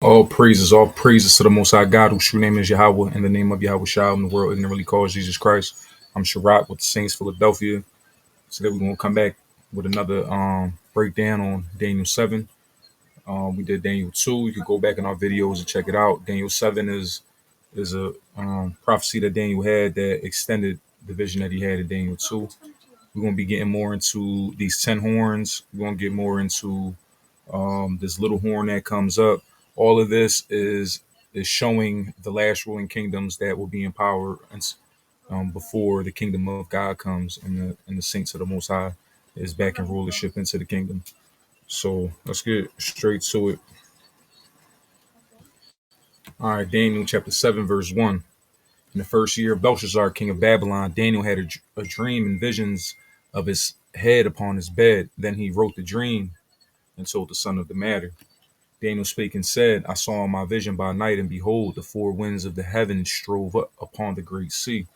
All praises to the Most High God, whose true name is Yahweh, in the name of Yahweh Shah, in the world ignorantly calls Jesus Christ. I'm Sharad with the Saints Philadelphia. Today we're gonna come back with another breakdown on Daniel 7. We did Daniel 2. You can go back in our videos and check it out. Daniel 7 is a prophecy that Daniel had that extended the vision that he had in Daniel 2. We're gonna be getting more into these 10 horns. We're gonna get more into this little horn that comes up. All of this is showing the last ruling kingdoms that will be in power before the kingdom of God comes and the saints of the Most High is back in rulership into the kingdom. So let's get straight to it. All right, Daniel chapter 7, verse 1. In the first year of Belshazzar, king of Babylon, Daniel had a dream and visions of his head upon his bed. Then he wrote the dream and told the son of the matter. Daniel spake and said, I saw in my vision by night, and behold, the four winds of the heavens strove up upon the great sea,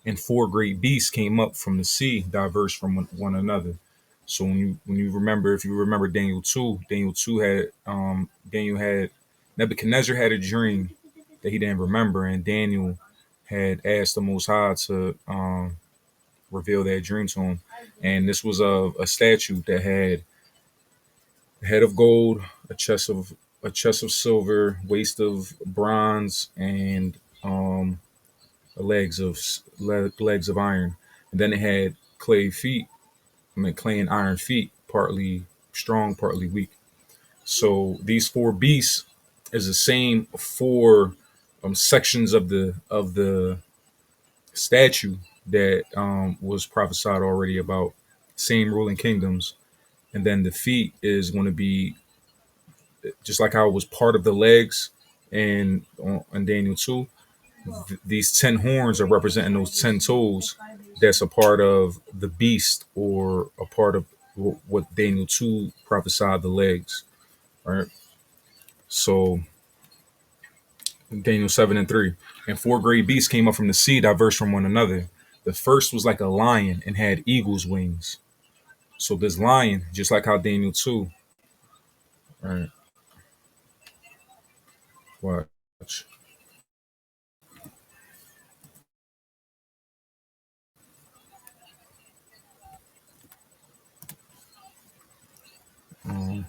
and four great beasts came up from the sea, diverse from one another. So when you remember, if you remember Daniel 2 had Daniel had Nebuchadnezzar had a dream that he didn't remember, and Daniel had asked the Most High to reveal that dream to him. And this was a statue that had a head of gold, a chest of silver, waist of bronze, and legs of iron. And then it had clay and iron feet, partly strong, partly weak. So these four beasts is the same four sections of the statue that was prophesied already about same ruling kingdoms. And then the feet is going to be just like how it was part of the legs in Daniel 2. These 10 horns are representing those 10 toes that's a part of the beast or a part of what Daniel 2 prophesied the legs. Right. So Daniel 7 and 3. And four great beasts came up from the sea, diverse from one another. The first was like a lion and had eagle's wings. So this lion, just like how Daniel 2, right? Watch. Um,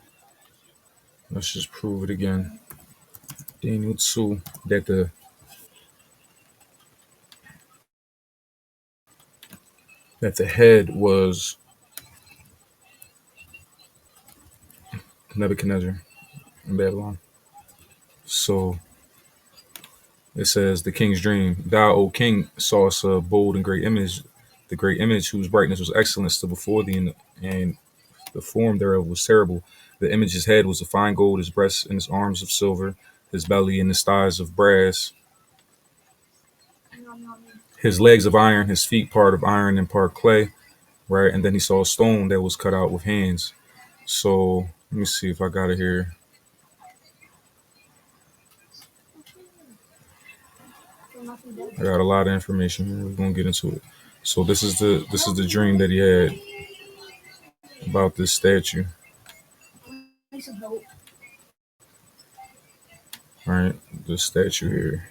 let's just prove it again. Daniel 2, that the head was Nebuchadnezzar in Babylon. So it says the king's dream. Thou, O king, sawest a bold and great image, the great image whose brightness was excellent stood before thee, and the form thereof was terrible. The image's head was of fine gold, his breasts and his arms of silver, his belly and his thighs of brass, his legs of iron, his feet part of iron and part clay, right? And then he saw a stone that was cut out with hands. So let me see if I got it here. I got a lot of information here. We're gonna get into it. So this is the dream that he had about this statue. All right, this statue here.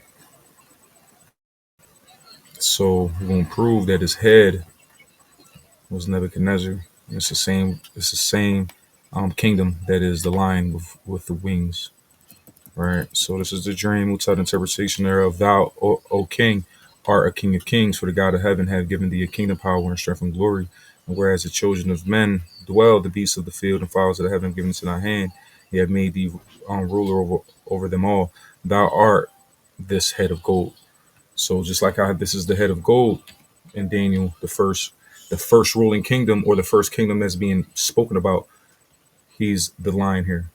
So we're gonna prove that his head was Nebuchadnezzar. It's the same kingdom that is the lion with the wings. Right. So this is the dream. We'll tell the interpretation thereof. Thou, o king, art a king of kings, for the God of heaven hath given thee a kingdom, power, and strength and glory. And whereas the children of men dwell, the beasts of the field and fowls of the heaven given into thy hand, he hath made thee ruler over them all. Thou art this head of gold. So just like how this is the head of gold in Daniel, the first ruling kingdom or the first kingdom that's being spoken about, he's the lion here.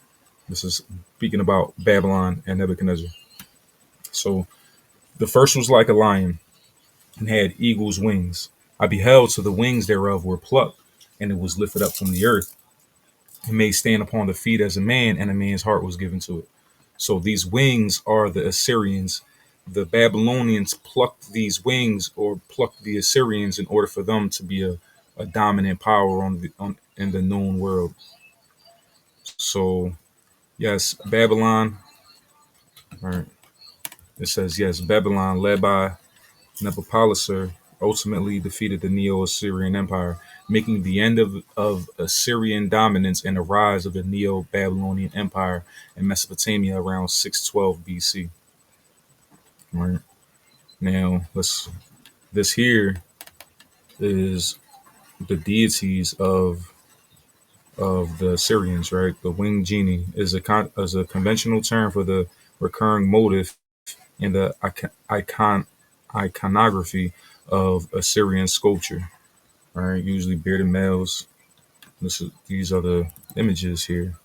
This is speaking about Babylon and Nebuchadnezzar. So the first was like a lion and had eagle's wings. I beheld till the wings thereof were plucked, and it was lifted up from the earth, and made stand upon the feet as a man, and a man's heart was given to it. So these wings are the Assyrians. The Babylonians plucked these wings or plucked the Assyrians in order for them to be a dominant power in the known world. So yes, Babylon Right. It says, yes, Babylon, led by Nabopolassar, ultimately defeated the Neo-Assyrian Empire, making the end of Assyrian dominance and the rise of the Neo-Babylonian Empire in Mesopotamia around 612 BC. Right. Now, this here is the deities of the Assyrians, right? The winged genie is a conventional term for the recurring motif in the iconography of Assyrian sculpture, right? Usually bearded males. These are the images here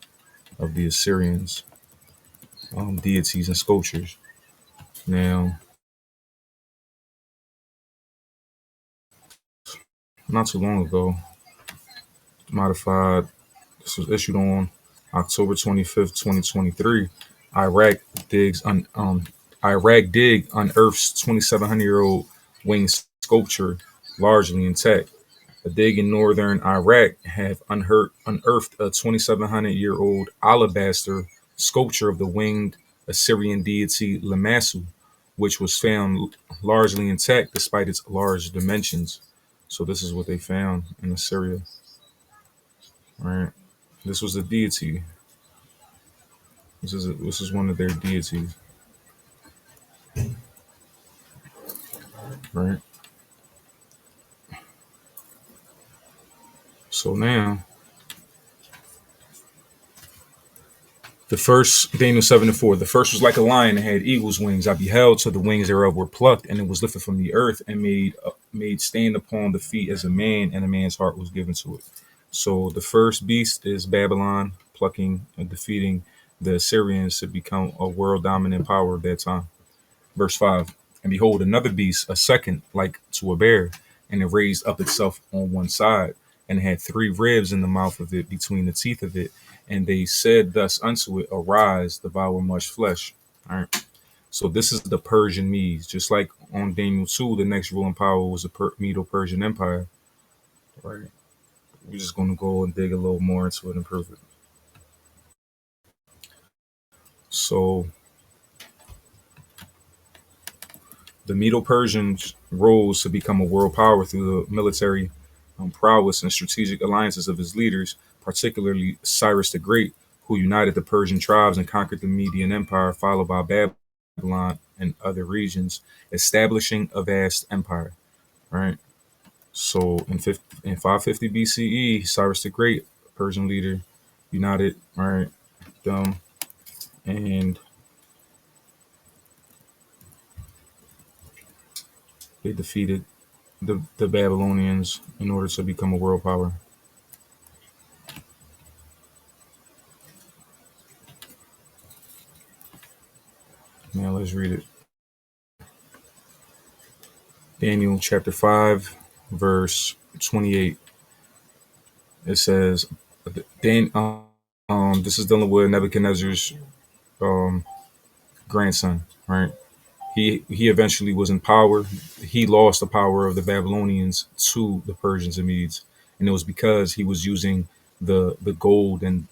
of the Assyrians, deities and sculptures. Now, not too long ago, modified. This was issued on October 25th, 2023. Iraq digs un, Iraq dig unearths 2,700-year-old winged sculpture largely intact. A dig in northern Iraq have unearthed a 2,700-year-old alabaster sculpture of the winged Assyrian deity Lamassu, which was found largely intact despite its large dimensions. So this is what they found in Assyria, right? This was a deity. This is one of their deities, right? So now the first, Daniel 7:4. The first was like a lion and had eagle's wings. I beheld till the wings thereof were plucked, and it was lifted from the earth and made stand upon the feet as a man, and a man's heart was given to it. So the first beast is Babylon, plucking and defeating the Assyrians to become a world dominant power at that time. Verse 5. And behold, another beast, a second, like to a bear, and it raised up itself on one side, and it had three ribs in the mouth of it between the teeth of it. And they said thus unto it, arise, devour much flesh. All right. So this is the Persian Medes. Just like on Daniel 2, the next ruling power was the Medo-Persian Empire. Right. We're just going to go and dig a little more into it and prove it. So the Medo-Persians rose to become a world power through the military prowess and strategic alliances of his leaders, particularly Cyrus the Great, who united the Persian tribes and conquered the Median Empire, followed by Babylon and other regions, establishing a vast empire. Right. So in 550 BCE, Cyrus the Great, Persian leader, united right them and they defeated the Babylonians in order to become a world power. Now let's read it. Daniel chapter 5, verse 28. It says, Dan, this is dealing with Nebuchadnezzar's um, grandson, right? He eventually was in power. He lost the power of the Babylonians to the Persians and Medes, and it was because he was using the gold and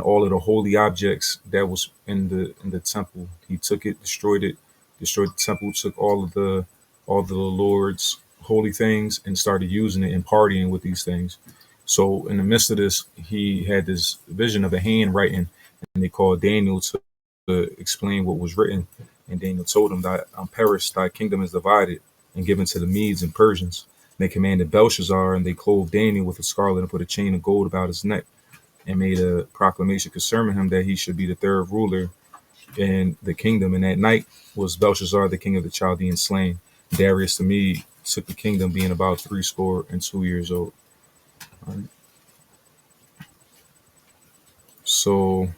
all of the holy objects that was in the temple. He took it, destroyed the temple, took all the Lord's holy things, and started using it and partying with these things. So in the midst of this, he had this vision of a handwriting, and they called Daniel to explain what was written. And Daniel told him that perish, thy kingdom is divided and given to the Medes and Persians. And they commanded Belshazzar, and they clothed Daniel with a scarlet and put a chain of gold about his neck, and made a proclamation concerning him that he should be the third ruler in the kingdom. And that night was Belshazzar, the king of the Chaldeans, slain. Darius the Mede took the kingdom, being about 62 years old. All right. So,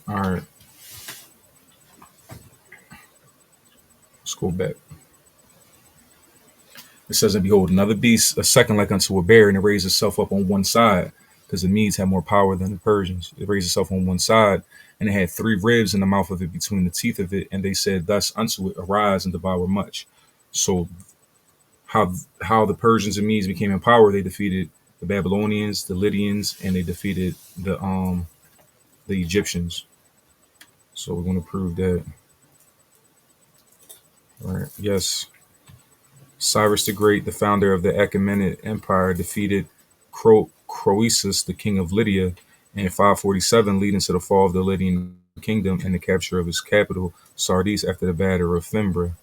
all right, let's go back. It says, and behold, another beast, a second like unto a bear, and it raised itself up on one side, because the Medes had more power than the Persians. It raised itself on one side, and it had three ribs in the mouth of it between the teeth of it. And they said thus unto it, arise and devour much. So how how the Persians and Medes became in power. They defeated the Babylonians, the Lydians, and they defeated the Egyptians. So we're going to prove that. All right. Yes, Cyrus the Great, the founder of the Achaemenid Empire, defeated Croesus, the king of Lydia, in 547, leading to the fall of the Lydian kingdom and the capture of its capital, Sardis, after the Battle of Fimbra.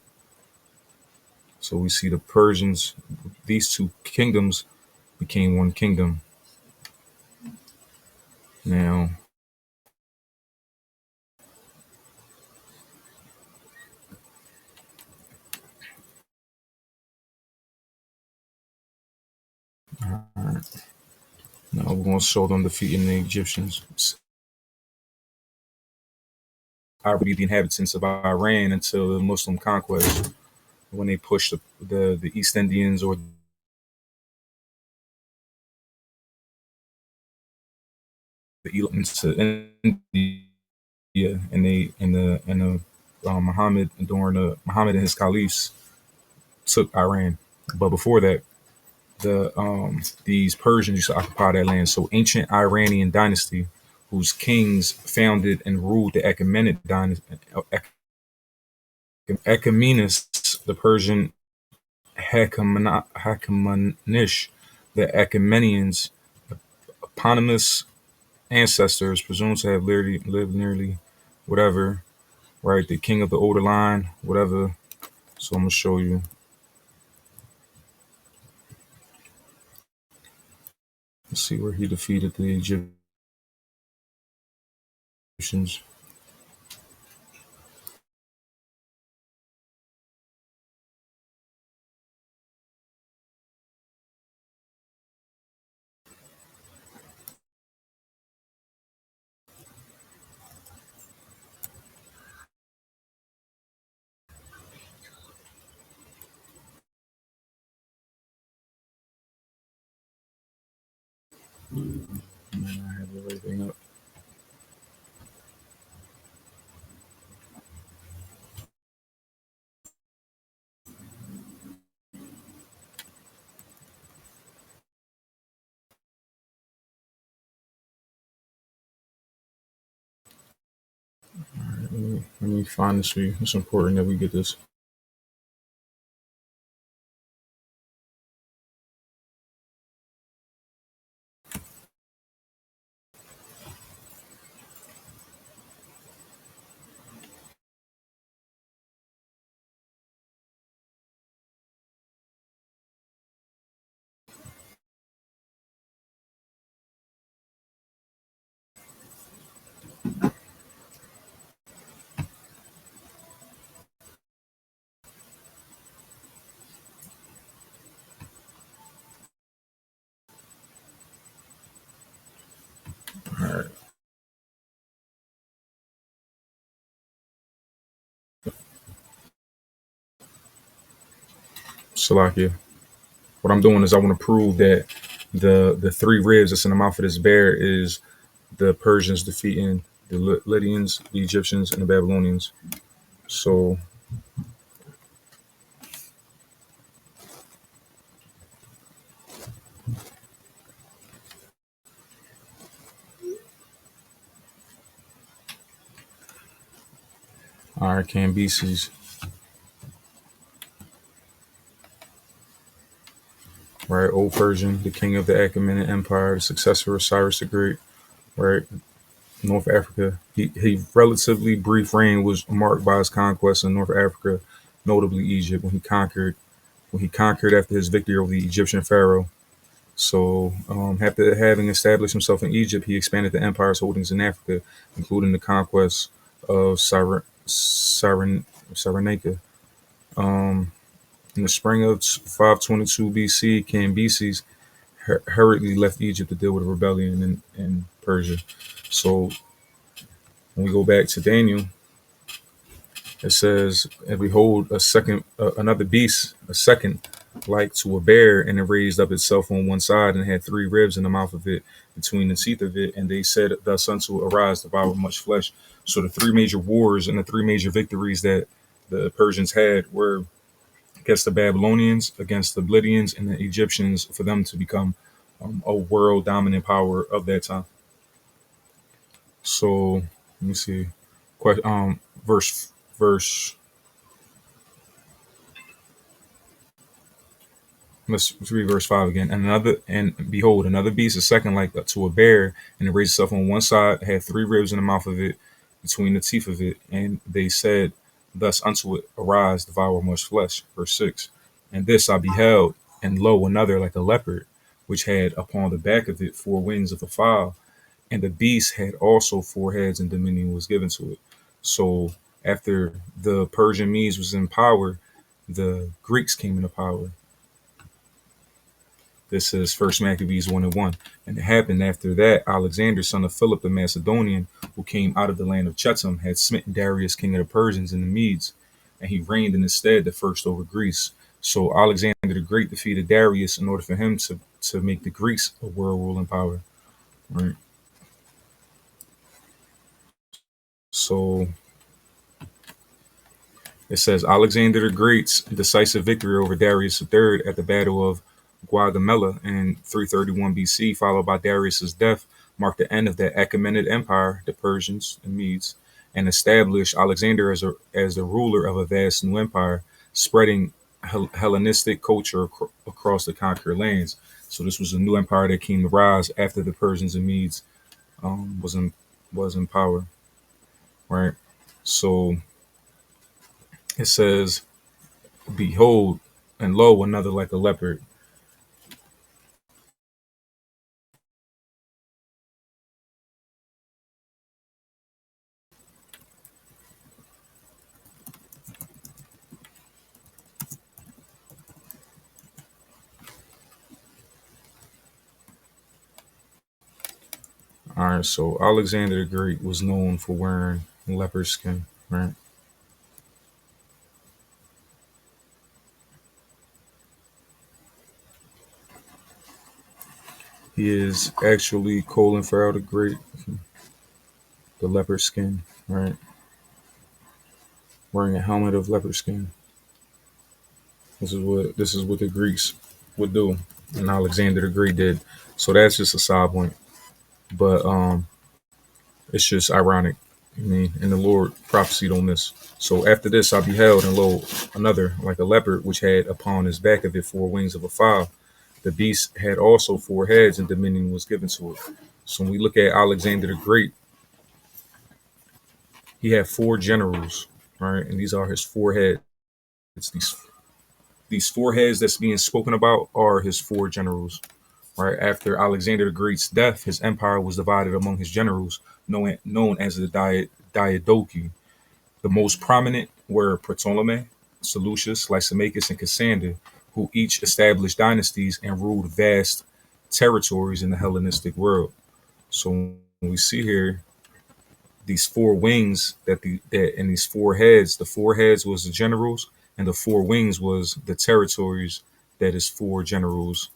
So we see the Persians, these two kingdoms became one kingdom. Now, now we're going to show them defeating the Egyptians. I would be the inhabitants of Iran until the Muslim conquest, when they pushed the East Indians or the Elamite to India, and the Muhammad during the Muhammad and his caliphs took Iran. But before that, these Persians used to occupy that land. So ancient Iranian dynasty, whose kings founded and ruled the Achaemenid dynasty, Achaemenus, the Persian Hachemonish, the Achaemenians, eponymous ancestors presumed to have lived nearly whatever, right? The king of the older line, whatever. So I'm gonna show you. Let's see where he defeated the Egyptians. I have everything up. Let me find this for you. It's important that we get this. All right. Salakia. What I'm doing is I want to prove that the three ribs that's in the mouth of this bear is the Persians defeating the Lydians, the Egyptians, and the Babylonians. So, all right, Cambyses, right? Old Persian, the king of the Achaemenid Empire, the successor of Cyrus the Great, right? North Africa. He relatively brief reign was marked by his conquests in North Africa, notably Egypt, when he conquered after his victory over the Egyptian pharaoh. So, after having established himself in Egypt, he expanded the empire's holdings in Africa, including the conquest of Cyrenaica. Um, in the spring of 522 BC, Cambyses hurriedly left Egypt to deal with a rebellion in Persia. So, when we go back to Daniel, it says, "And behold, another beast, a second, like to a bear, and it raised up itself on one side, and had three ribs in the mouth of it, between the teeth of it. And they said thus unto arise, devour much flesh." So the three major wars and the three major victories that the Persians had were against the Babylonians, against the Lydians, and the Egyptians for them to become a world dominant power of that time. So let me see. Verse. Let's read verse 5 again. And behold, another beast, a second like to a bear, and it raised itself on one side, had three ribs in the mouth of it, between the teeth of it. And they said thus unto it, Arise, devour much flesh. Verse 6. And this I beheld, and lo, another like a leopard, which had upon the back of it four wings of a fowl. And the beast had also four heads, and dominion was given to it. So after the Persian Medes was in power, the Greeks came into power. This is First Maccabees 1:1. And it happened after that, Alexander, son of Philip the Macedonian, who came out of the land of Chetam, had smitten Darius, king of the Persians and the Medes, and he reigned in his stead the first over Greece. So Alexander the Great defeated Darius in order for him to make the Greeks a world ruling power. Right. So it says Alexander the Great's decisive victory over Darius III at the Battle of Gaugamela in 331 BC, followed by Darius's death, marked the end of the Achaemenid Empire, the Persians and Medes, and established Alexander as the ruler of a vast new empire, spreading Hellenistic culture across the conquered lands. So this was a new empire that came to rise after the Persians and Medes was in power, right? So it says, "Behold, and lo, another like a leopard." All right, so Alexander the Great was known for wearing leopard skin, right? He is actually Colin Farrell the Great, the leopard skin, right? Wearing a helmet of leopard skin. This is what the Greeks would do, and Alexander the Great did. So that's just a side point, but it's just ironic. I mean, and the Lord prophesied on this. So after this, I beheld, and lo, another like a leopard, which had upon his back of it four wings of a fowl. The beast had also four heads, and dominion was given to it. So when we look at Alexander the Great, he had four generals, right? And these are his four heads. It's these four heads that's being spoken about are his four generals, right? After Alexander the Great's death, his empire was divided among his generals, known as the Diadochi. The most prominent were Ptolemy, Seleucus, Lysimachus, and Cassander, who each established dynasties and ruled vast territories in the Hellenistic world. So when we see here these four wings that and these four heads, the four heads was the generals, and the four wings was the territories that his four generals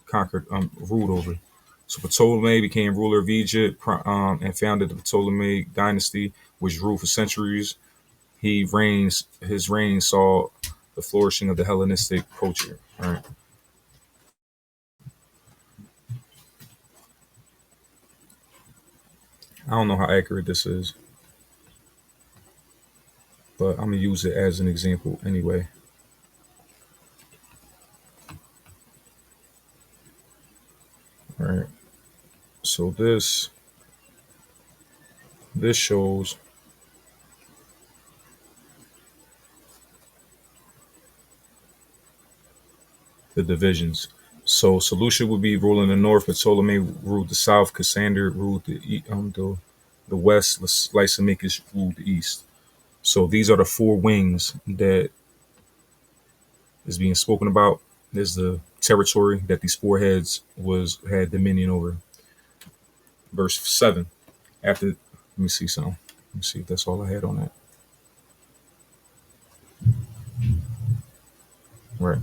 conquered, ruled over. So Ptolemy became ruler of Egypt and founded the Ptolemaic dynasty, which ruled for centuries. His reign saw the flourishing of the Hellenistic culture. All right. I don't know how accurate this is, but I'm gonna use it as an example anyway. All right. So this shows the divisions. So Seleucia would be ruling the north, but Ptolemy ruled the south. Cassander ruled the west. Lysimachus ruled the east. So these are the four wings that is being spoken about. There's the territory that these four heads had dominion over. Verse 7. After, let me see something. Let me see if that's all I had on that. Right.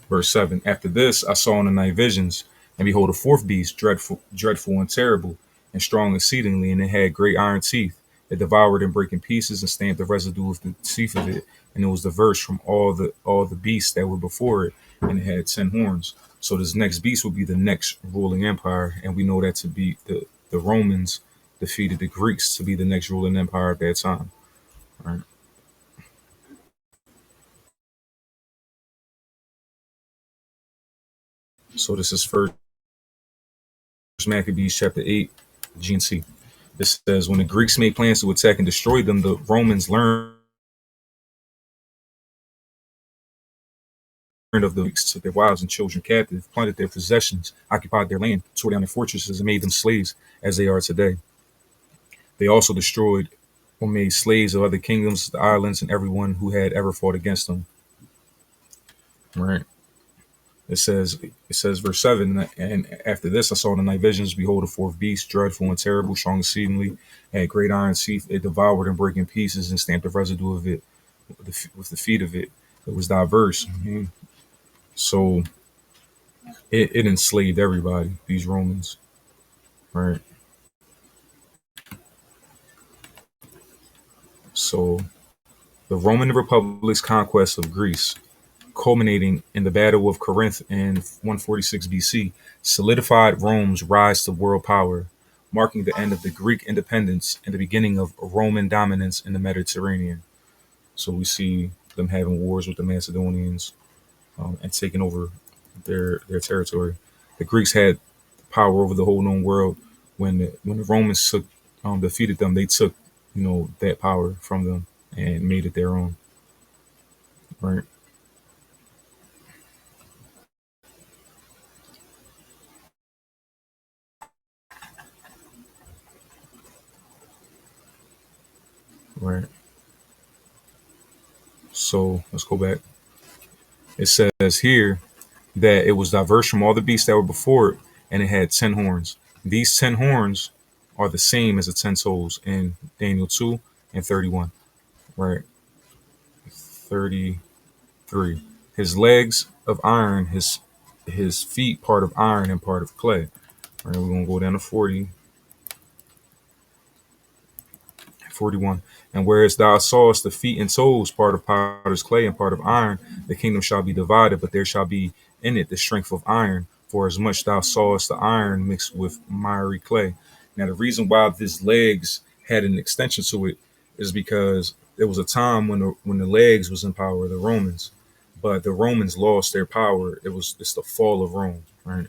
Verse 7. After this, I saw in the night visions, and behold, a fourth beast, dreadful and terrible, and strong exceedingly, and it had great iron teeth, It devoured and brake in pieces and stamped the residue of the teeth of it. And it was diverse from all the beasts that were before it, and it had 10 horns. So this next beast will be the next ruling empire, and we know that to be the Romans defeated the Greeks to be the next ruling empire at that time. Right. So this is First Maccabees chapter 8, G and C. It says, when the Greeks made plans to attack and destroy them, the Romans learned of the Greeks, took their wives and children captive, plundered their possessions, occupied their land, tore down their fortresses, and made them slaves as they are today. They also destroyed or made slaves of other kingdoms, the islands, and everyone who had ever fought against them. Right. It says verse 7, and after this I saw in the night visions, behold, a fourth beast, dreadful and terrible, strong exceedingly, had great iron teeth. It devoured and broke in pieces and stamped the residue of it with the feet of it. It was diverse. Mhm. So it enslaved everybody, these Romans. Right. So the Roman Republic's conquest of Greece, culminating in the Battle of Corinth in 146 BC, solidified Rome's rise to world power, marking the end of the Greek independence and the beginning of Roman dominance in the Mediterranean. So we see them having wars with the Macedonians, and taking over their territory. The Greeks had power over the whole known world. When the Romans defeated them, they took that power from them and made it their own. Right, right. So let's go back. It says here that it was diverse from all the beasts that were before it, and it had 10 horns. These 10 horns are the same as the 10 toes in Daniel 2 and 31. Right, 33. His legs of iron, his feet part of iron and part of clay. All right, we're gonna go down to 41. And whereas thou sawest the feet and toes, part of potter's clay and part of iron, the kingdom shall be divided, but there shall be in it the strength of iron, for as much thou sawest the iron mixed with miry clay. Now, the reason why this legs had an extension to it is because there was a time when the legs was in power of the Romans, but the Romans lost their power. It's the fall of Rome, right?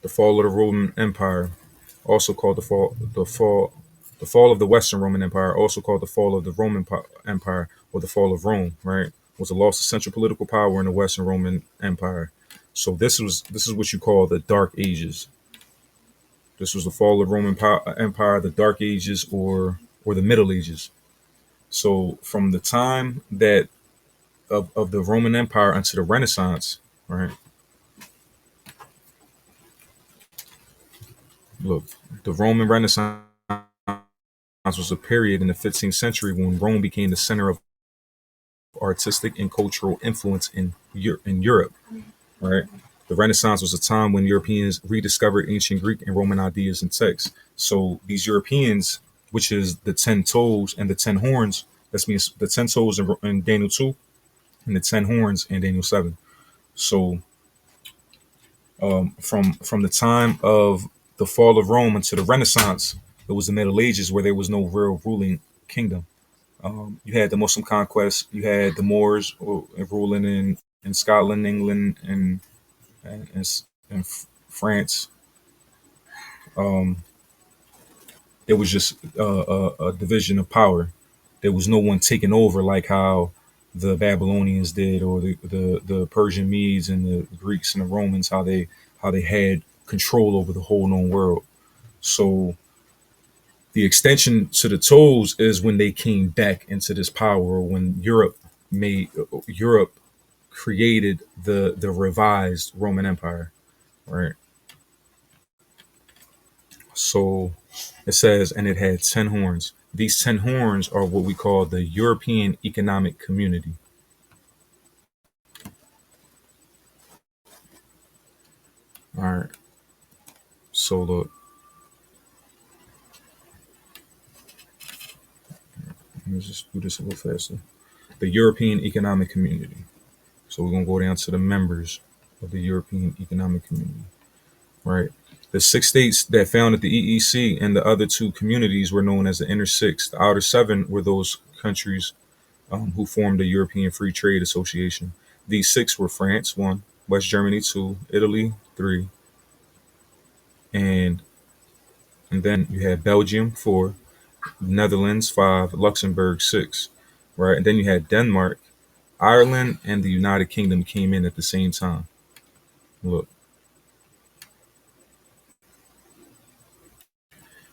The fall of the Roman Empire, also called the fall of the Western Roman Empire, also called the fall of the Empire or the fall of Rome, right? Was a loss of central political power in the Western Roman Empire. So this is what you call the Dark Ages. This was the fall of Empire, the Dark Ages, or the Middle Ages. So from the time that of the Roman Empire until the Renaissance, right? Look, the Roman Renaissance was a period in the 15th century when Rome became the center of artistic and cultural influence in Europe. Right, the Renaissance was a time when Europeans rediscovered ancient Greek and Roman ideas and texts. So these Europeans, which is the 10 toes and the 10 horns, that means the 10 toes in Daniel 2 and the 10 horns in Daniel 7. So from the time of the fall of Rome until the Renaissance, it was the Middle Ages where there was no real ruling kingdom. You had the Muslim conquest. You had the Moors ruling in Scotland, England, and France. Um, it was just a division of power. There was no one taking over like how the Babylonians did, or the Persian Medes and the Greeks and the Romans, how they had control over the whole known world. So the extension to the toes is when they came back into this power, when Europe created the revised Roman Empire, right? So it says, and it had 10 horns. These 10 horns are what we call the European Economic Community. All right. So look, let me just do this a little faster. The European Economic Community. So we're gonna go down to the members of the European Economic Community. Right. The six states that founded the EEC and the other two communities were known as the Inner Six. The Outer Seven were those countries who formed the European Free Trade Association. These six were France, one, West Germany, two, Italy, three, and and then you had Belgium, four, Netherlands, five, Luxembourg, six, right? And then you had Denmark, Ireland, and the United Kingdom came in at the same time. Look,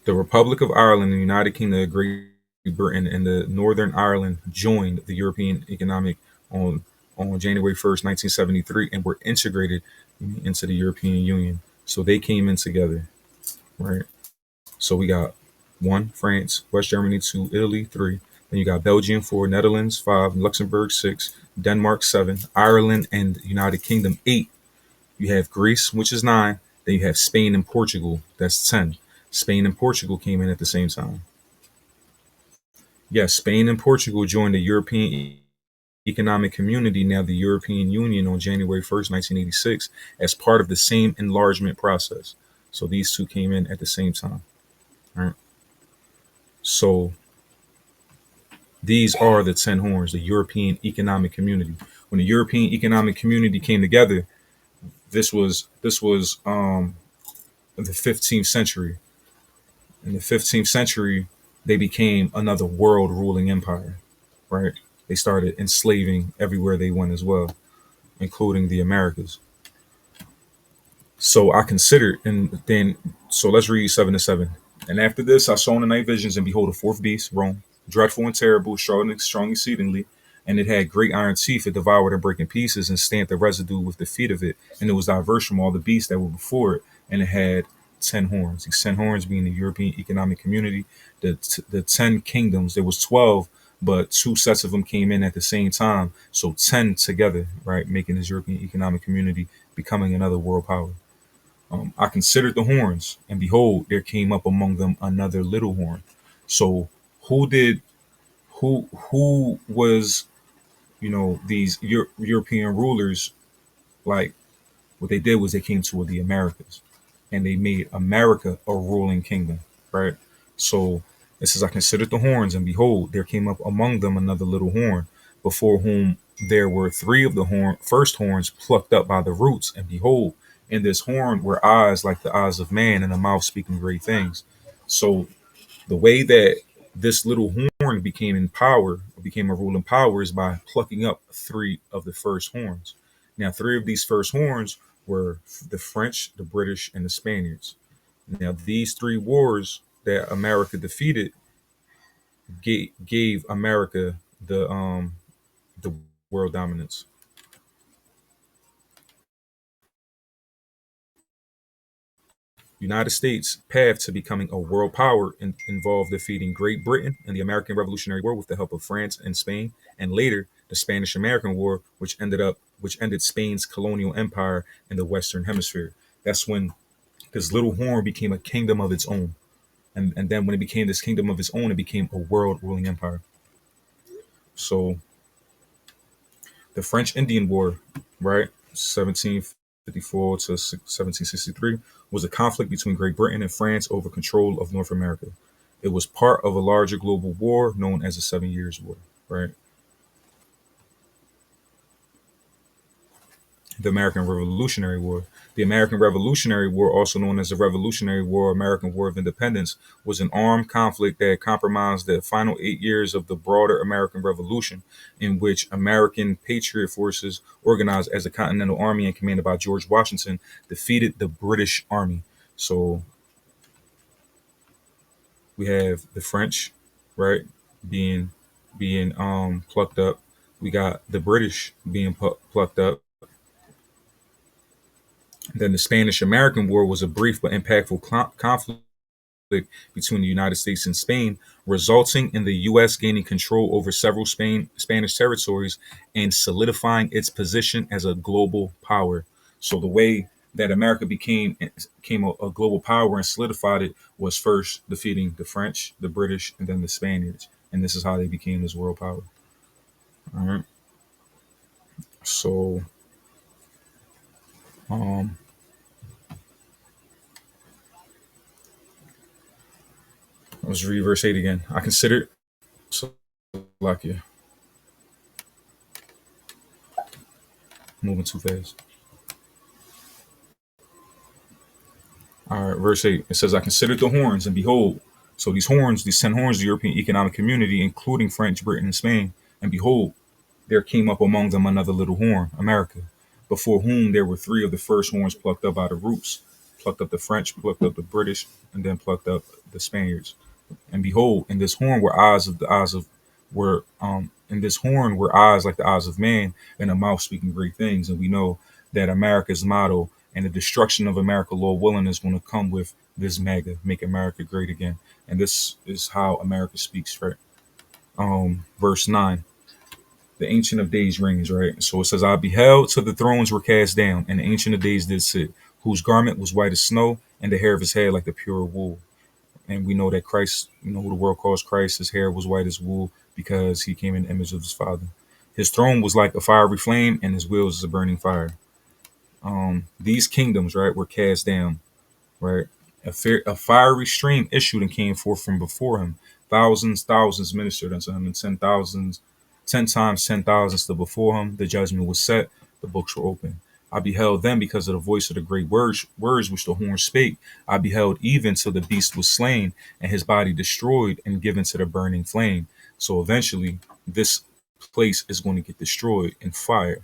the Republic of Ireland and the United Kingdom of Great Britain and the Northern Ireland joined the European Economic on on January 1st, 1973, and were integrated into the European Union. So they came in together, right? So we got one, France, West Germany, two, Italy, three. Then you got Belgium, four, Netherlands, five, Luxembourg, six, Denmark, seven, Ireland and United Kingdom, eight. You have Greece, which is nine. Then you have Spain and Portugal, that's 10. Spain and Portugal came in at the same time. Yes, Spain and Portugal joined the European Economic Community, now the European Union, on January 1st, 1986, as part of the same enlargement process. So these two came in at the same time. Right. So these are the 10 horns, the European Economic Community. When the European Economic Community came together, this was in the 15th century. In the 15th century, they became another world ruling empire, right? They started enslaving everywhere they went as well, including the Americas. So I considered, and then, so let's read 7 to 7. And after this, I saw in the night visions, and behold, a fourth beast, Rome, dreadful and terrible, strong exceedingly. And it had great iron teeth. It devoured and brake in pieces and stamped the residue with the feet of it. And it was diverse from all the beasts that were before it. And it had 10 horns. These 10 horns being the European Economic Community. The 10 kingdoms, there was 12, but two sets of them came in at the same time. So 10 together, right, making this European Economic Community, becoming another world power. I considered the horns, and behold, there came up among them another little horn. So, who did who was these European rulers, like what they did was they came to the Americas, and they made America a ruling kingdom, right? So it says, I considered the horns, and behold, there came up among them another little horn, before whom there were three of the first horns plucked up by the roots, and behold, in this horn were eyes like the eyes of man, and a mouth speaking great things. So the way that this little horn became in power, became a ruling power, is by plucking up three of the first horns. Now, three of these first horns were the French, the British, and the Spaniards. Now, these three wars that America defeated gave America the world dominance. United States' path to becoming a world power involved defeating Great Britain in the American Revolutionary War with the help of France and Spain, and later the Spanish-American War, which ended Spain's colonial empire in the Western Hemisphere. That's when this little horn became a kingdom of its own, and then when it became this kingdom of its own, it became a world ruling empire. So the French Indian War, right, 1754 to 1763, was a conflict between Great Britain and France over control of North America. It was part of a larger global war known as the Seven Years' War, right? The American Revolutionary War. The American Revolutionary War, also known as the Revolutionary War, American War of Independence, was an armed conflict that compromised the final 8 years of the broader American Revolution, in which American patriot forces, organized as the Continental Army and commanded by George Washington, defeated the British Army. So we have the French, right, being plucked up. We got the British being plucked up. Then the Spanish American War was a brief but impactful conflict between the United States and Spain, resulting in the U.S. gaining control over several Spanish territories and solidifying its position as a global power. So the way that America became a global power and solidified it was first defeating the French, the British, and then the Spaniards. And this is how they became this world power. All right. So um, let's read verse 8 again. I considered, so like you moving too fast. All right, verse 8. It says, I considered the horns, and behold, so these horns, these 10 horns, the European Economic Community, including France, Britain, and Spain, and behold, there came up among them another little horn, America, before whom there were three of the first horns plucked up by the roots, plucked up the French, plucked up the British, and then plucked up the Spaniards. And behold, in this horn were eyes of were in this horn were eyes like the eyes of man, and a mouth speaking great things. And we know that America's motto and the destruction of America, Lord willing, is going to come with this MAGA, make America great again. And this is how America speaks, right? Verse 9. The Ancient of Days reigns, right? So it says, I beheld till the thrones were cast down, and the Ancient of Days did sit, whose garment was white as snow, and the hair of his head like the pure wool. And we know that Christ, who the world calls Christ, his hair was white as wool because he came in the image of his Father. His throne was like a fiery flame, and his wheels is a burning fire. These kingdoms, right, were cast down, right? A fiery stream issued and came forth from before him. Thousands ministered unto him, and 10,000s, 10 times 10,000 stood before him. The judgment was set, the books were open. I beheld them because of the voice of the great words which the horn spake. I beheld even till the beast was slain, and his body destroyed and given to the burning flame. So eventually, this place is going to get destroyed in fire.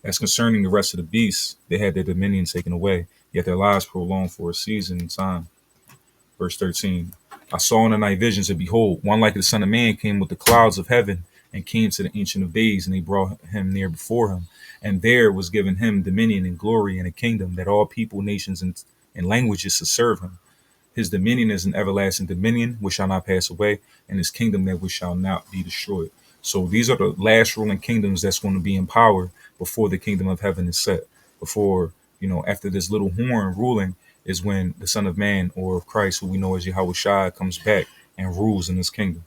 As concerning the rest of the beasts, they had their dominion taken away, yet their lives prolonged for a season in time. Verse 13. I saw in the night visions, and behold, one like the Son of Man came with the clouds of heaven, and came to the Ancient of Days, and they brought him near before him. And there was given him dominion and glory and a kingdom that all people, nations, and languages should serve him. His dominion is an everlasting dominion which shall not pass away, and his kingdom that which shall not be destroyed. So these are the last ruling kingdoms that's going to be in power before the kingdom of heaven is set. Before, after this little horn ruling is when the Son of Man, or Christ, who we know as Yahweh Shai, comes back and rules in this kingdom.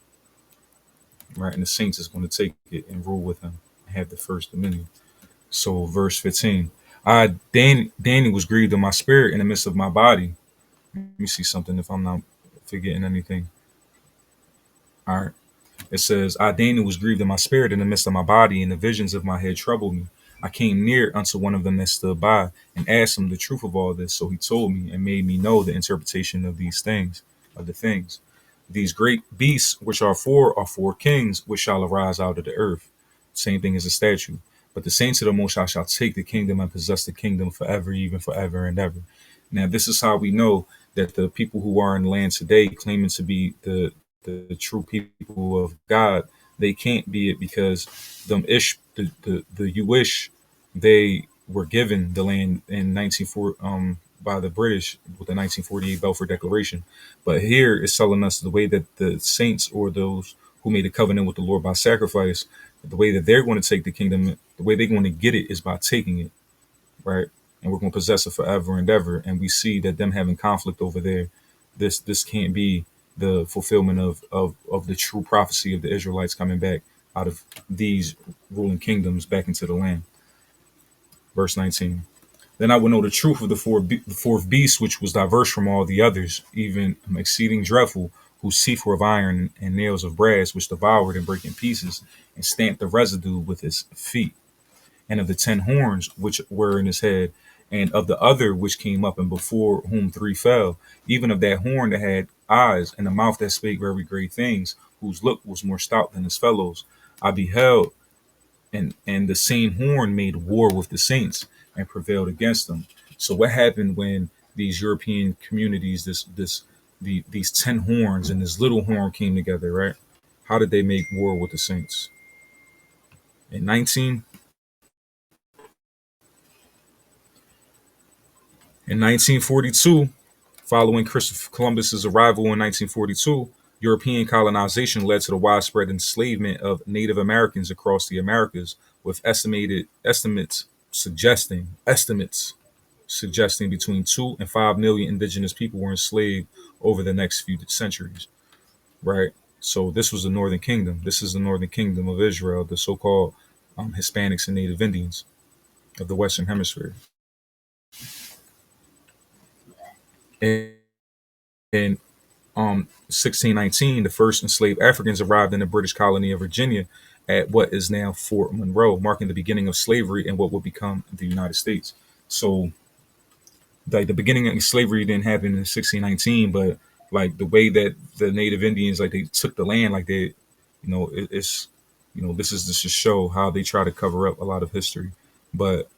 Right? And the saints is going to take it and rule with him and have the first dominion. So verse 15. Danny was grieved in my spirit in the midst of my body. Let me see something if I'm not forgetting anything. All right. It says, I, Daniel, was grieved in my spirit in the midst of my body, and the visions of my head troubled me. I came near unto one of them that stood by, and asked him the truth of all this. So he told me and made me know the interpretation of these things, of the things. These great beasts, which are four kings, which shall arise out of the earth. Same thing as a statue. But the saints of the Most High shall take the kingdom and possess the kingdom forever, even forever and ever. Now, this is how we know that the people who are in the land today, claiming to be the true people of God, they can't be it because the Jewish, they were given the land in 1940 by the British with the 1948 Balfour Declaration. But here it's telling us the way that the saints, or those who made a covenant with the Lord by sacrifice, the way that they're going to take the kingdom, the way they're going to get it is by taking it, right? And we're going to possess it forever and ever. And we see that them having conflict over there, this can't be the fulfillment of the true prophecy of the Israelites coming back out of these ruling kingdoms back into the land. Verse 19. Then I will know the truth of the fourth beast, which was diverse from all the others, even exceeding dreadful, whose teeth were of iron and nails of brass, which devoured and brake in pieces, and stamped the residue with his feet. And of the 10 horns which were in his head, and of the other which came up, and before whom 3 fell, even of that horn that had eyes, and a mouth that spake very great things, whose look was more stout than his fellows, I beheld, and the same horn made war with the saints and prevailed against them. So what happened when these European communities, these 10 horns and this little horn came together, right? How did they make war with the saints? In 1942, following Christopher Columbus's arrival in 1942, European colonization led to the widespread enslavement of Native Americans across the Americas, with estimates suggesting between 2 and 5 million indigenous people were enslaved over the next few centuries, right? So this was the Northern Kingdom. This is the Northern Kingdom of Israel, the so-called Hispanics and Native Indians of the Western Hemisphere. And in 1619, the first enslaved Africans arrived in the British colony of Virginia at what is now Fort Monroe, marking the beginning of slavery in what would become the United States. So, like the beginning of slavery didn't happen in 1619, but like the way that the Native Indians, like they took the land, like they, it's, this is just to show how they try to cover up a lot of history. But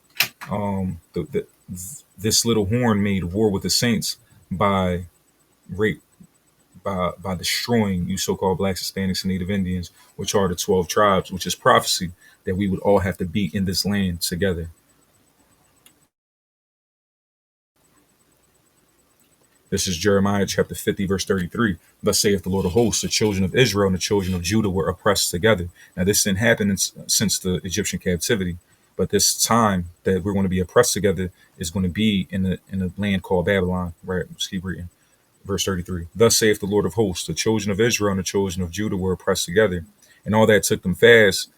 this little horn made war with the saints by rape, by destroying you so-called blacks, Hispanics, and Native Indians, which are the 12 tribes, which is prophecy that we would all have to be in this land together. This is Jeremiah chapter 50, verse 33. Thus saith the Lord of hosts, the children of Israel and the children of Judah were oppressed together. Now, this didn't happen since the Egyptian captivity, but this time that we're going to be oppressed together is going to be in a land called Babylon. Right? Let's keep reading. Verse 33. Thus saith the Lord of hosts, the children of Israel and the children of Judah were oppressed together, and all that took them fast,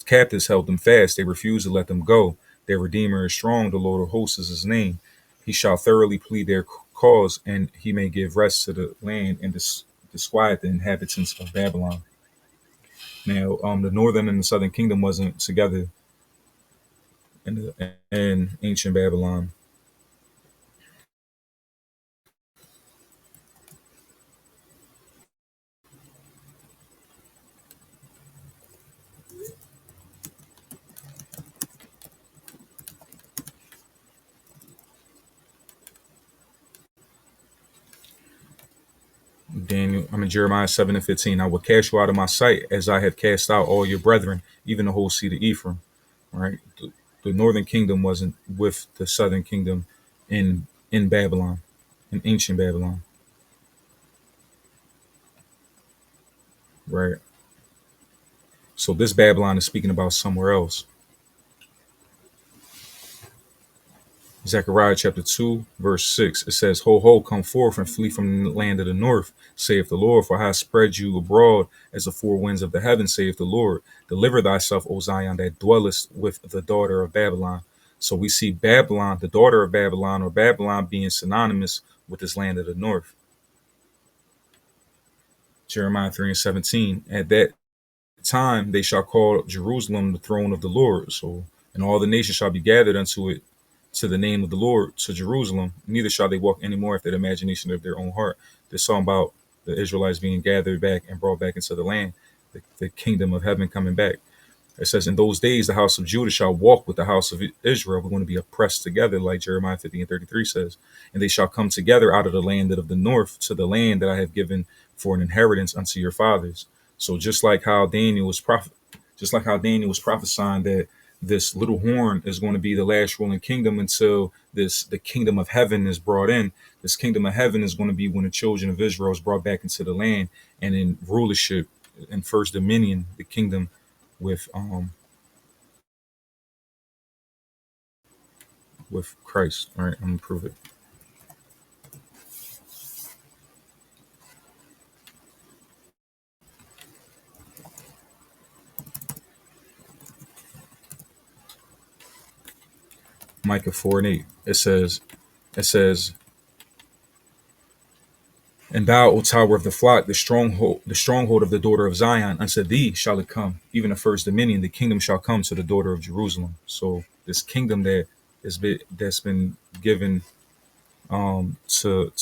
captives held them fast. They refused to let them go. Their Redeemer is strong. The Lord of hosts is his name. He shall thoroughly plead their cause, and he may give rest to the land and disquiet the inhabitants of Babylon. Now, the northern and the southern kingdom wasn't together in ancient Babylon. I'm in Jeremiah 7 and 15. I will cast you out of my sight as I have cast out all your brethren, even the whole seed of Ephraim. Right? The northern kingdom wasn't with the southern kingdom in Babylon, in ancient Babylon. Right? So this Babylon is speaking about somewhere else. Zechariah chapter 2, verse 6, it says, Ho, ho, come forth and flee from the land of the north, saith the Lord, for I have spread you abroad as the four winds of the heaven, saith the Lord. Deliver thyself, O Zion, that dwellest with the daughter of Babylon. So we see Babylon, the daughter of Babylon, or Babylon being synonymous with this land of the north. Jeremiah 3 and 17, at that time they shall call Jerusalem the throne of the Lord. So, and all the nations shall be gathered unto it, to the name of the Lord, to Jerusalem. Neither shall they walk anymore after the imagination of their own heart. This song about the Israelites being gathered back and brought back into the land, the kingdom of heaven coming back. It says, in those days, the house of Judah shall walk with the house of Israel. We're going to be oppressed together, like Jeremiah 50 and 33 says. And they shall come together out of the land of the north to the land that I have given for an inheritance unto your fathers. So just like how Daniel was prophesying that this little horn is going to be the last ruling kingdom until the kingdom of heaven is brought in. This kingdom of heaven is going to be when the children of Israel is brought back into the land and in rulership and first dominion, the kingdom with Christ. All right, I'm gonna prove it. Micah 4 and 8. It says, and thou, O tower of the flock, the stronghold of the daughter of Zion, unto thee shall it come, even the first dominion, the kingdom shall come to the daughter of Jerusalem. So this kingdom that's been given to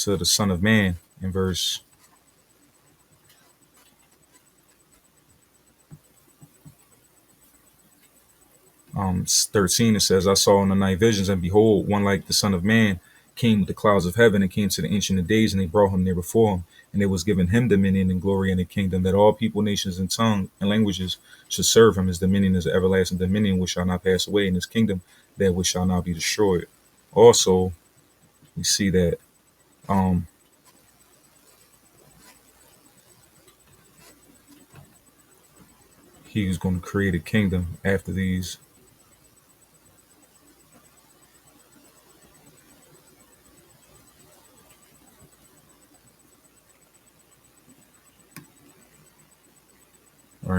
the Son of Man in verse 13, it says, I saw in the night visions, and behold, one like the Son of Man came with the clouds of heaven and came to the Ancient of Days, and they brought him near before him. And it was given him dominion and glory and a kingdom, that all people, nations, and tongue and languages should serve him. His dominion is an everlasting dominion which shall not pass away, and his kingdom that which shall not be destroyed. Also, we see that um, he's going to create a kingdom after these.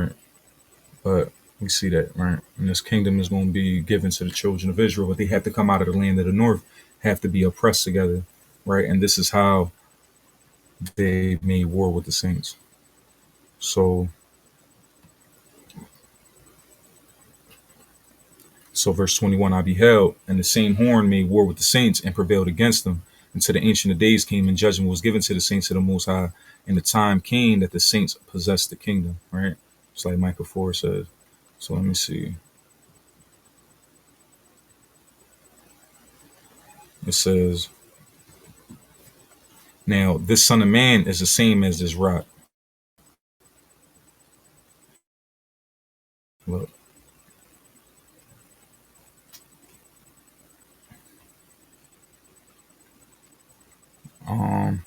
right? But we see that, right? And this kingdom is going to be given to the children of Israel, but they have to come out of the land of the north, have to be oppressed together, right? And this is how they made war with the saints. So, verse 21, I beheld, and the same horn made war with the saints and prevailed against them until the ancient of days came and judgment was given to the saints of the Most High. And the time came that the saints possessed the kingdom, right? It's like Michael 4 says. So let me see. It says, now this son of man is the same as this rock. Look. Um,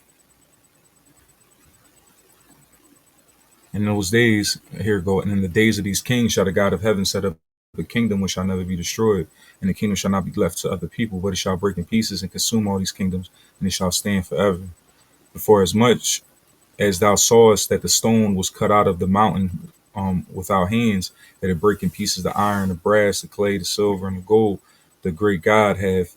in those days, here go, and in the days of these kings shall the God of heaven set up a kingdom which shall never be destroyed, and the kingdom shall not be left to other people, but it shall break in pieces and consume all these kingdoms, and it shall stand forever. For as much as thou sawest that the stone was cut out of the mountain without hands, that it break in pieces the iron, the brass, the clay, the silver, and the gold, the great God have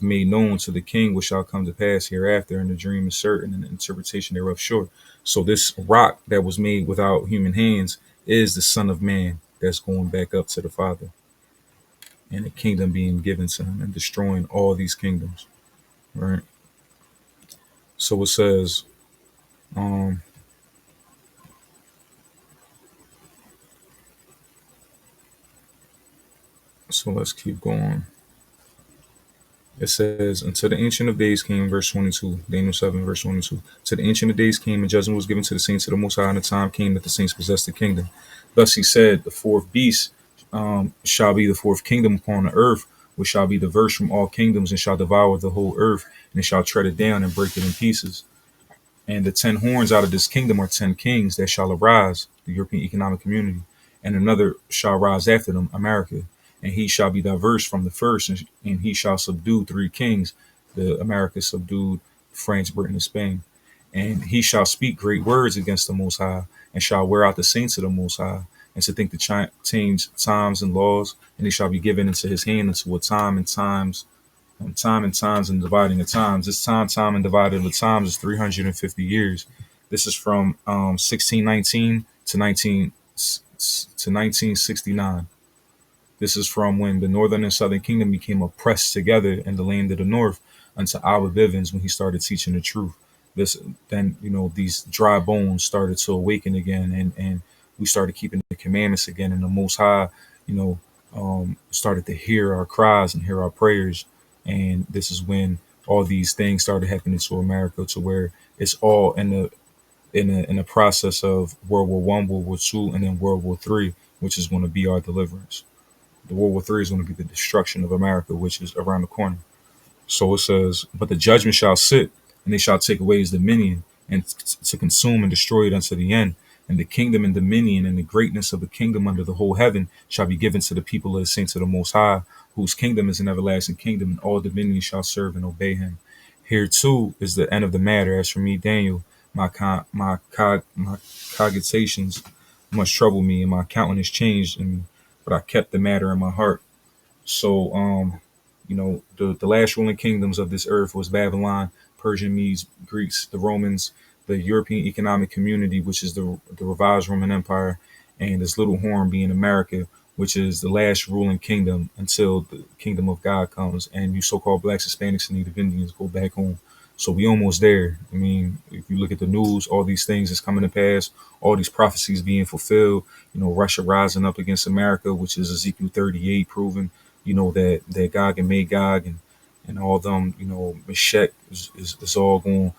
made known to the king what shall come to pass hereafter, and the dream is certain, and the interpretation thereof sure. So this rock that was made without human hands is the Son of Man that's going back up to the Father, and the kingdom being given to him and destroying all these kingdoms. Right. So it says, um, so let's keep going. It says, until the Ancient of Days came, verse 22, Daniel 7, verse 22. To the Ancient of Days came, and judgment was given to the saints of the Most High, and the time came that the saints possessed the kingdom. Thus he said, the fourth beast shall be the fourth kingdom upon the earth, which shall be diverse from all kingdoms, and shall devour the whole earth, and it shall tread it down and break it in pieces. And the 10 horns out of this kingdom are 10 kings that shall arise, the European Economic Community, and another shall rise after them, America. And he shall be diverse from the first, and he shall subdue 3 kings. The America subdued France, Britain, and Spain. And he shall speak great words against the Most High, and shall wear out the saints of the Most High, and to think to change times and laws, and they shall be given into his hand until a time and times and dividing of times. This time and dividing of times is 350 years. This is from 1619 to 1969. This is from when the northern and southern kingdom became oppressed together in the land of the north unto Albert Bivens when he started teaching the truth. This then these dry bones started to awaken again, and we started keeping the commandments again, and the Most High, started to hear our cries and hear our prayers. And this is when all these things started happening to America, to where it's all in the process of World War I, World War II, and then World War III, which is going to be our deliverance. The World War III is going to be the destruction of America, which is around the corner. So it says, but the judgment shall sit, and they shall take away his dominion, and to consume and destroy it unto the end. And the kingdom and dominion and the greatness of the kingdom under the whole heaven shall be given to the people of the saints of the Most High, whose kingdom is an everlasting kingdom, and all dominion shall serve and obey him. Here too is the end of the matter. As for me, Daniel, my cogitations much trouble me, and my countenance changed in me, but I kept the matter in my heart. So, the last ruling kingdoms of this earth was Babylon, Persian, Medes, Greeks, the Romans, the European Economic Community, which is the revised Roman Empire, and this little horn being America, which is the last ruling kingdom until the kingdom of God comes, and you so-called blacks, Hispanics, and Native Indians go back home. So we almost there. I mean, if you look at the news, all these things is coming to pass, all these prophecies being fulfilled. Russia rising up against America, which is Ezekiel 38 proving, that Gog and Magog and all them, Meshach is all going,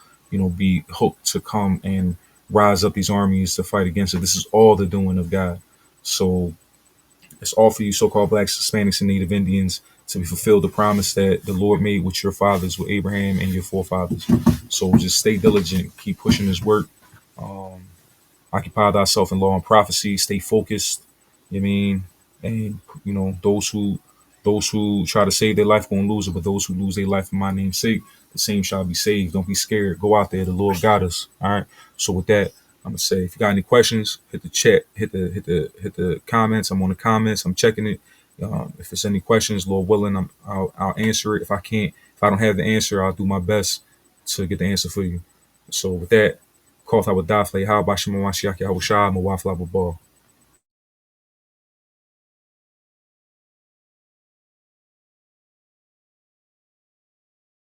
be hooked to come and rise up these armies to fight against it. This is all the doing of God. So it's all for you so-called blacks, Hispanics, and Native Indians to be fulfilled the promise that the Lord made with your fathers, with Abraham and your forefathers. So just stay diligent, keep pushing this work. Um, Occupy thyself in law and prophecy. Stay focused. You know what I mean? And those who try to save their life gonna lose it, but those who lose their life for my name's sake, the same shall be saved. Don't be scared. Go out there. The Lord got us. All right. So with that, I'm gonna say if you got any questions, hit the chat, hit the comments. I'm on the comments. I'm checking it. If it's any questions, Lord willing, I'll answer it. If I can't, if I don't have the answer, I'll do my best to get the answer for you. So with that, call I would die for how about Shema Washiaki Awashah Mawafla Ball.